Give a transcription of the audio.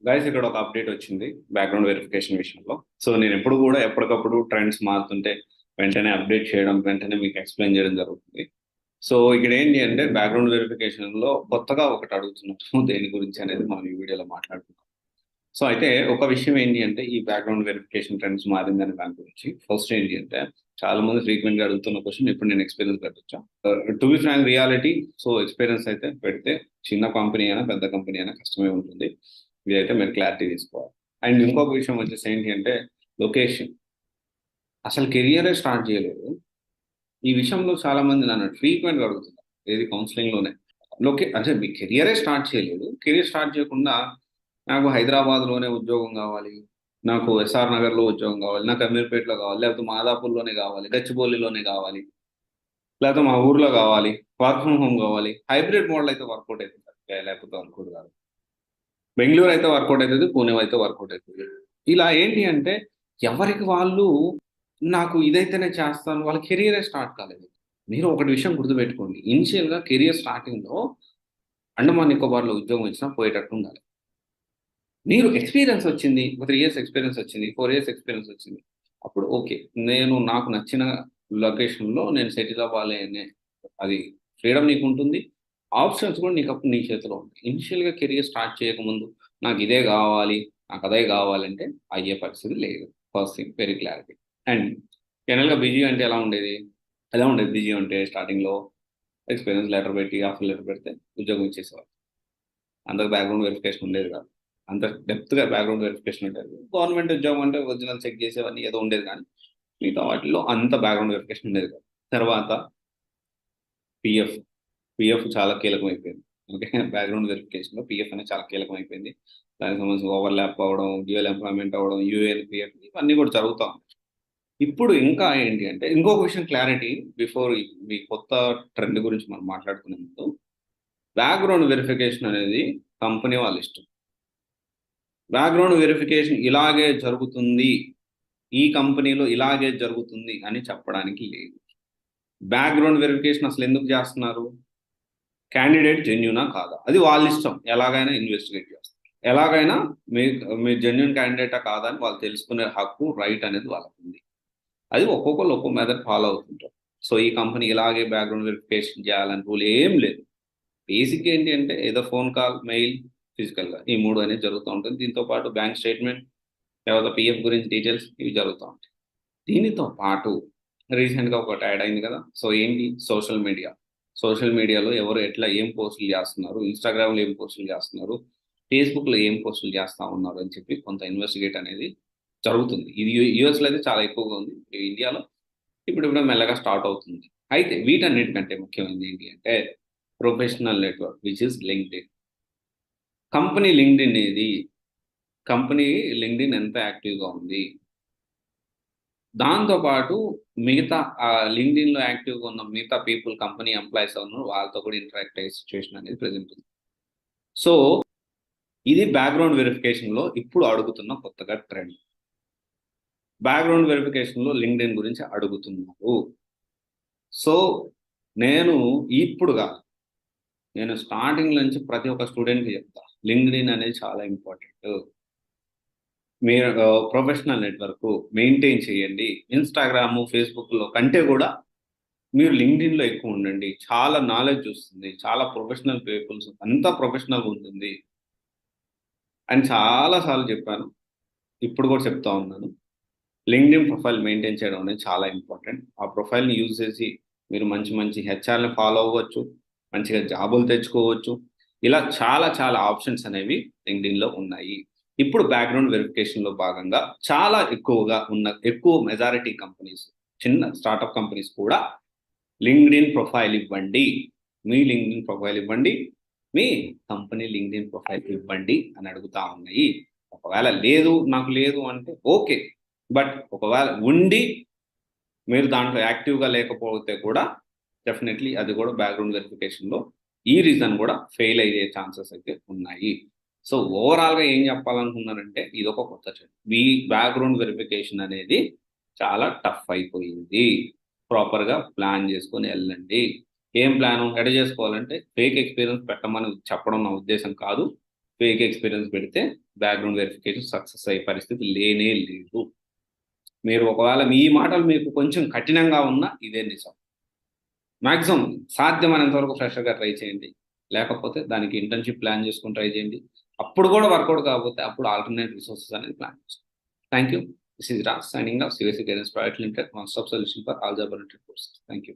Guys ఇక్కడ ఒక update వచ్చింది బ్యాక్గ్రౌండ్ వెరిఫికేషన్ విషయంలో. సో నేను ఎప్పుడు కూడా ఎప్పటికప్పుడు ట్రెండ్స్ మారుతుంటే వెంటనే అప్డేట్ చేయడం, వెంటనే మీకు ఎక్స్ప్లెయిన్ చేయడం జరుగుతుంది. సో ఇక్కడ ఏంటి అంటే బ్యాక్గ్రౌండ్ వెరిఫికేషన్ లో కొత్తగా ఒకటి అడుగుతున్నట్టు దేని గురించి అనేది మనం ఈ వీడియోలో మాట్లాడుకుందాం. సో అయితే ఒక విషయం ఏంటి అంటే ఈ బ్యాక్గ్రౌండ్ వెరిఫికేషన్ ట్రెండ్స్ మారిందని దాని గురించి ఫస్ట్ ఏంటి అంటే చాలా మంది ఫ్రీక్వెంట్ గా అడుగుతున్న క్వశ్చన్ ఇప్పుడు నేను ఎక్స్పీరియన్స్ పెట్టొచ్చా. To be frank reality, so experience అయితే పెడితే చిన్న కంపెనీ అయినా పెద్ద కంపెనీ అయినా కష్టమే ఉంటుంది. ఇదైతే మీరు క్లారిటీ తీసుకోవాలి. అండ్ ఇంకొక విషయం వచ్చేసి ఏంటి అంటే లొకేషన్. అసలు కెరియరే స్టార్ట్ చేయలేదు, ఈ విషయంలో చాలా మంది నన్ను ఫ్రీక్వెంట్ గా అడుగుతున్నారు ఏది కౌన్సిలింగ్ లోనే. అంటే మీ కెరియరే స్టార్ట్ చేయలేదు, కెరియర్ స్టార్ట్ చేయకుండా నాకు హైదరాబాద్ లోనే ఉద్యోగం కావాలి, నాకు ఎస్ఆర్ నగర్ లో ఉద్యోగం కావాలి, నాకు అమీర్పేటలో కావాలి, లేకపోతే మాదాపూర్లోనే కావాలి, గచ్చిబౌలిలోనే కావాలి, లేకపోతే మా ఊర్లో కావాలి, వర్క్ ఫ్రమ్ హోమ్ కావాలి. హైబ్రిడ్ మోడల్ అయితే వర్కౌట్ అవుతుంది, లేకపోతే వర్కౌట్ కాదు. బెంగళూరు అయితే వర్కౌట్ అవుతుంది, పూణే అయితే వర్కౌట్ అవుతుంది. ఇలా ఏంటి అంటే ఎవరికి వాళ్ళు నాకు ఇదైతేనే చేస్తాను, వాళ్ళ కెరియరే స్టార్ట్ కాలేదు. మీరు ఒకటి విషయం గుర్తుపెట్టుకోండి, ఇనిషియల్గా కెరియర్ స్టార్టింగ్లో అండమాన్ నికోబార్లో ఉద్యోగం వచ్చినా పోయేటట్టు ఉండాలి. మీరు ఎక్స్పీరియన్స్ వచ్చింది, ఒక 3 years ఎక్స్పీరియన్స్ వచ్చింది, 4 years ఎక్స్పీరియన్స్ వచ్చింది, అప్పుడు ఓకే, నేను నాకు నచ్చిన లొకేషన్లో నేను సెటిల్ అవ్వాలి అనే అది ఫ్రీడమ్ నీకు ఉంటుంది. ఆప్షన్స్ కూడా నీకు అప్పుడు నీ చేతిలో ఉంటాయి. ఇనిషియల్గా కెరియర్ స్టార్ట్ చేయకముందు నాకు ఇదే కావాలి, నాకు అదే కావాలంటే అయ్యే పరిస్థితి లేదు. First thing very clarity. And జనరల్గా బిజీ అంటే ఎలా ఉండేది బిజీ అంటే స్టార్టింగ్లో ఎక్స్పీరియన్స్ లెటర్ పెట్టి ఆఫర్ లెటర్ పెడితే ఉద్యోగం ఇచ్చేసేవారు. అందరికి బ్యాక్గ్రౌండ్ వెరిఫికేషన్ ఉండేది కాదు, అంత డెప్త్గా బ్యాక్గ్రౌండ్ వెరిఫికేషన్ ఉండేది. గవర్నమెంట్ ఉద్యోగం అంటే ఒరిజినల్ చెక్ చేసేవన్నీ ఏదో ఉండేది, కానీ మిగతా వాటిలో అంత బ్యాక్గ్రౌండ్ వెరిఫికేషన్ ఉండేది కాదు. తర్వాత పిఎఫ్ పిఎఫ్ చాలా కీలకం అయిపోయింది. ఓకే, బ్యాక్గ్రౌండ్ వెరిఫికేషన్లో పిఎఫ్ అనేది చాలా కీలకం అయిపోయింది. దానికి సంబంధించి ఓవర్లాప్ అవ్వడం, డ్యూయల్ ఎంప్లాయ్మెంట్ అవ్వడం, యూఏఎన్ పిఎఫ్ ఇవన్నీ కూడా జరుగుతూ ఉంటాయి. ఇప్పుడు ఇంకా ఏంటి అంటే ఇంకొక విషయం క్లారిటీ, బిఫోర్ మీ కొత్త ట్రెండ్ గురించి మనం మాట్లాడుకునే ముందు, బ్యాక్గ్రౌండ్ వెరిఫికేషన్ అనేది కంపెనీ వాళ్ళ ఇష్టం. బ్యాక్గ్రౌండ్ వెరిఫికేషన్ ఇలాగే జరుగుతుంది, ఈ కంపెనీలో ఇలాగే జరుగుతుంది అని చెప్పడానికి లేదు. బ్యాక్గ్రౌండ్ వెరిఫికేషన్ అసలు ఎందుకు చేస్తున్నారు? క్యాండిడేట్ జెన్యునా కాదా, అది వాళ్ళ ఇష్టం. ఎలాగైనా ఇన్వెస్టిగేట్ చేస్తారు, ఎలాగైనా మీ జెన్యున్ క్యాండిడేటా కాదా అని వాళ్ళు తెలుసుకునే హక్కు, రైట్ అనేది వాళ్ళకు ఉంది. అది ఒక్కొక్కరు ఒక్కో మెథడ్ ఫాలో అవుతుంటారు. సో ఈ కంపెనీ ఇలాగే బ్యాక్గ్రౌండ్ వెరిఫికేషన్ చేయాలని రూల్ ఏం లేదు. బేసిక్ ఏంటి అంటే ఏదో ఫోన్ కాల్, మెయిల్, ఫిజికల్గా ఈ 3 అనేది జరుగుతూ ఉంటుంది. దీంతో పాటు బ్యాంక్ స్టేట్మెంట్, తర్వాత పిఎఫ్ గురించి డీటెయిల్స్ ఇవి జరుగుతూ ఉంటాయి. దీనితో పాటు రీసెంట్గా ఒకటి యాడ్ అయింది కదా, సో ఏంటి సోషల్ మీడియాలో ఎవరు ఎట్లా ఏం పోస్టులు చేస్తున్నారు, ఇన్స్టాగ్రామ్లో ఏం పోస్టులు చేస్తున్నారు, ఫేస్బుక్లో ఏం పోస్టులు చేస్తూ ఉన్నారు అని చెప్పి కొంత ఇన్వెస్టిగేట్ అనేది జరుగుతుంది. ఇది యూఎస్లో అయితే చాలా ఎక్కువగా ఉంది, ఇండియాలో ఇప్పుడు మెల్లగా స్టార్ట్ అవుతుంది. అయితే వీటన్నిటికంటే ముఖ్యమైనది ఏంటి అంటే professional network which is LinkedIn. Company LinkedIn ఎంత యాక్టివ్గా ఉంది, దాంతోపాటు మిగతా లింక్డ్ఇన్లో యాక్టివ్గా ఉన్న మిగతా పీపుల్, కంపెనీ ఎంప్లాయీస్ ఉన్నారు, వాళ్ళతో కూడా ఇంటరాక్ట్ అయ్యే సిచ్యువేషన్ అనేది ప్రెజెంట్ ఉంది. సో ఇది బ్యాక్గ్రౌండ్ వెరిఫికేషన్లో ఇప్పుడు అడుగుతున్న కొత్తగా ట్రెండ్. బ్యాక్గ్రౌండ్ వెరిఫికేషన్లో లింక్డ్ఇన్ గురించి అడుగుతున్నారు. సో నేను స్టార్టింగ్ నుంచి ప్రతి ఒక్క స్టూడెంట్కి చెప్తా, లింక్డ్ఇన్ అనేది చాలా ఇంపార్టెంట్. మీరు ప్రొఫెషనల్ నెట్వర్క్ మెయింటైన్ చేయండి. ఇన్స్టాగ్రామ్, ఫేస్బుక్లో కంటే కూడా మీరు లింక్డ్ఇన్లో ఎక్కువ ఉండండి. చాలా నాలెడ్జ్ వస్తుంది, చాలా ప్రొఫెషనల్ పీపుల్స్, అంతా ప్రొఫెషనల్గా ఉంటుంది అని చాలాసార్లు చెప్పాను, ఇప్పుడు కూడా చెప్తా ఉన్నాను. లింక్డ్ఇన్ ప్రొఫైల్ మెయింటైన్ చేయడం అనేది చాలా ఇంపార్టెంట్. ఆ ప్రొఫైల్ని యూజ్ చేసి మీరు మంచి మంచి హెచ్ఆర్ని ఫాలో అవ్వచ్చు, మంచిగా జాబులు తెచ్చుకోవచ్చు. ఇలా చాలా చాలా ఆప్షన్స్ అనేవి లింక్డ్ఇన్లో ఉన్నాయి. ఇప్పుడు బ్యాక్గ్రౌండ్ వెరిఫికేషన్లో భాగంగా చాలా ఎక్కువ మెజారిటీ కంపెనీస్, చిన్న స్టార్టప్ కంపెనీస్ కూడా లింక్డ్ఇన్ ప్రొఫైల్ ఇవ్వండి, మీ లింక్డ్ఇన్ ప్రొఫైల్ ఇవ్వండి, మీ కంపెనీ లింక్డ్ఇన్ ప్రొఫైల్ ఇవ్వండి అని అడుగుతా ఉన్నాయి. ఒకవేళ నాకు లేదు అంటే ఓకే, బట్ ఒకవేళ ఉండి మీరు దాంట్లో యాక్టివ్గా లేకపోతే కూడా డెఫినెట్లీ అది కూడా బ్యాక్గ్రౌండ్ వెరిఫికేషన్లో ఈ రీజన్ కూడా ఫెయిల్ అయ్యే ఛాన్సెస్ అయితే ఉన్నాయి. సో ఓవరాల్గా ఏం చెప్పాలనుకున్నానంటే ఇది ఒక కొత్త ట్రెండ్. మీ బ్యాక్గ్రౌండ్ వెరిఫికేషన్ అనేది చాలా టఫ్ అయిపోయింది. ప్రాపర్గా ప్లాన్ చేసుకొని వెళ్ళండి. ఏం ప్లాన్ ఎడ చేసుకోవాలంటే ఫేక్ ఎక్స్పీరియన్స్ పెట్టమని చెప్పడం నా ఉద్దేశం కాదు. ఫేక్ ఎక్స్పీరియన్స్ పెడితే బ్యాక్గ్రౌండ్ వెరిఫికేషన్ సక్సెస్ అయ్యే పరిస్థితి లేనే లేదు. మీరు ఒకవేళ మీ మాటలు మీకు కొంచెం కఠినంగా ఉన్నా ఇదే నిజం. మాక్సిమం సాధ్యమైనంత వరకు ఫ్రెషర్గా ట్రై చేయండి. లేకపోతే దానికి ఇంటర్న్షిప్ ప్లాన్ చేసుకొని ట్రై చేయండి. అప్పుడు కూడా వర్కౌట్ కాకపోతే అప్పుడు ఆల్టర్నేట్ రిసోర్సెస్ అనేది ప్లాన్ చేసుకోండి. Thank you. This is Raj signing off CVC guidance private limited, one stop solution for all job related courses. Thank you.